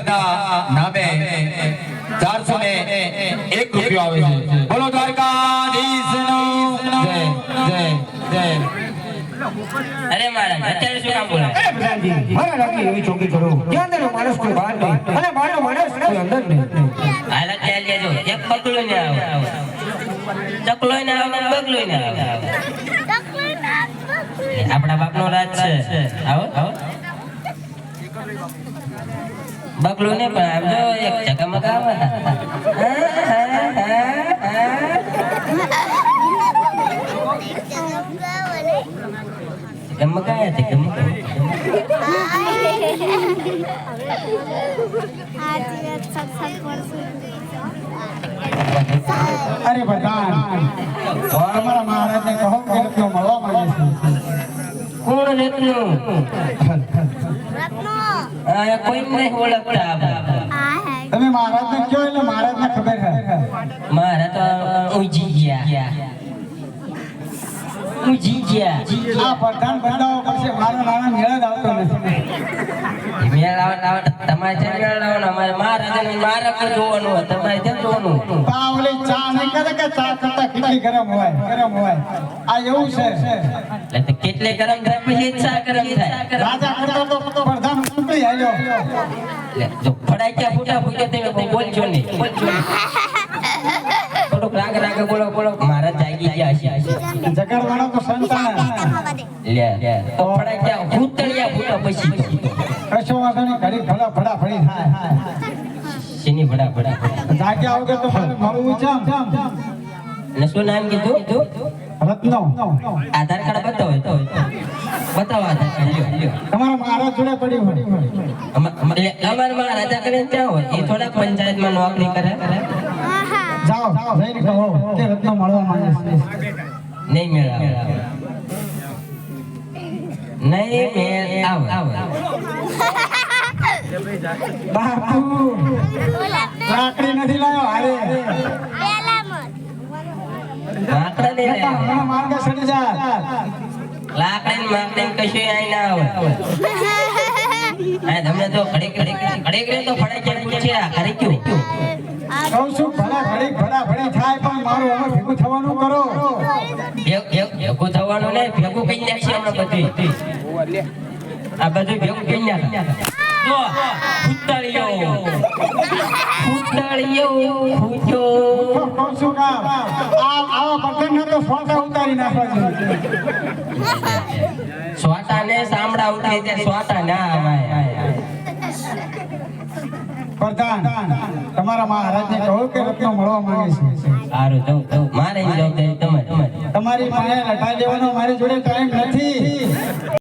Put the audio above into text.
પરિવારના નામે 401 રૂપિયા આવે છે। બોલો દ્વારકાધીશનો જય જય જય। અરે મહારાજ અત્યારે શું કામ બોલાય? અરે પ્રધાનજી મારા રાખી એવી ચોકી કરો ત્યાં અંદરનો માણસ કોઈ બહાર નહીં અને બહારનો માણસ કોઈ અંદર નહીં। હાલ અત્યારે લેજો એક બગલો ને આવે ચકલો ને આવે બગલો ને આવે આપણા બાપનો રાજ છે। આવો આવો બગલો ને પણ આમ જો એક ચકમકા આવે ચકમકા છે ચકમકા અરે પ્રધાન અમારા મહારાજને કહો કે રત્નો મળવા માંગે છે। કોણ રત્નો? કોઈ નહીં ઓળખતા તમે મહારાજને કહો એટલે મહારાજને ખબર છે। મારા તો ઉજી ગયા આ પ્રધાન બંધાવો પડશે મારો નાનો મેળ જ આવતો નથી। મેળાવટ તમારે ત્યાં મેળાવવાનું અમારે મહારાજાને મારા પર જોવાનું હોય તમારે ત્યાં જોવાનું। પાવલી ચા નહીં કરે કે ચા કરતા કેટલી ગરમ હોય આ એવું છે। એટલે તો કેટલે ગરમ થાય પછી જ ચા ગરમ થાય। રાજા કરતા તો પ્રધાન ઉપડી આવ્યો। એટલે જો ફડાઈ ગયા ફૂટા ફૂટે તમે બોલજો નહીં થોડુંક રાગ બોલો મહારાજ જાગી ગયા છે જગડવાનો તો સંતાન લે તો ફડાઈ ગયા ફૂટડિયા ફૂટા પછી કશો વાંધો નહીં ઘડી ભડા ફડી થાય। શેની ભડા જાગ્યા વગર તો મળવું છે। અને શું નામ કીધું? રત્નો આધાર કાર્ડ બતાવો આધાર કાર્ડ લ્યો તમારા મહારાજ જોડે પડ્યું હોય। અમારા મહારાજા કરીને ક્યાં હોય એ થોડા પંચાયતમાં નોકરી કરે જાઓ જઈને કહો કે રત્નો મળવા માંગે છે। નહીં મેળાવે બાપુ લાકડી નથી લાયો હારે હમણાં માર્ગે સડી જા। લાકડી માકડી કશું આઈ ના આવે તમને તો ઘડીક તો ફડાઈ જાય પૂછ્યા કરી ક્યું કહું છું ભલા ભડી થાય પણ મારું હવે ભેગું થવાનું કરો। ભેગું થવાનું નહીં ભેગું કઈ નાખશે હમણાં બધું આ બધું ભેગું કઈ નાખે જો ફૂટડિયો ફૂટ્યો કહું છું કામ આવા બટન તો સોટા ઉતારી નાખવા જોઈએ। સ્વાટા ને સાંભળા ઉતરી જાય સ્વાટા ના આવાય। પ્રધાન તમારા મહારાજને કહો કે રત્નો મળવા માંગે છે। સારું જવું મારે જવાબદારી તમારી તમારી પાસે લટાઈ દેવાનો મારી જોડે ટાઈમ નથી।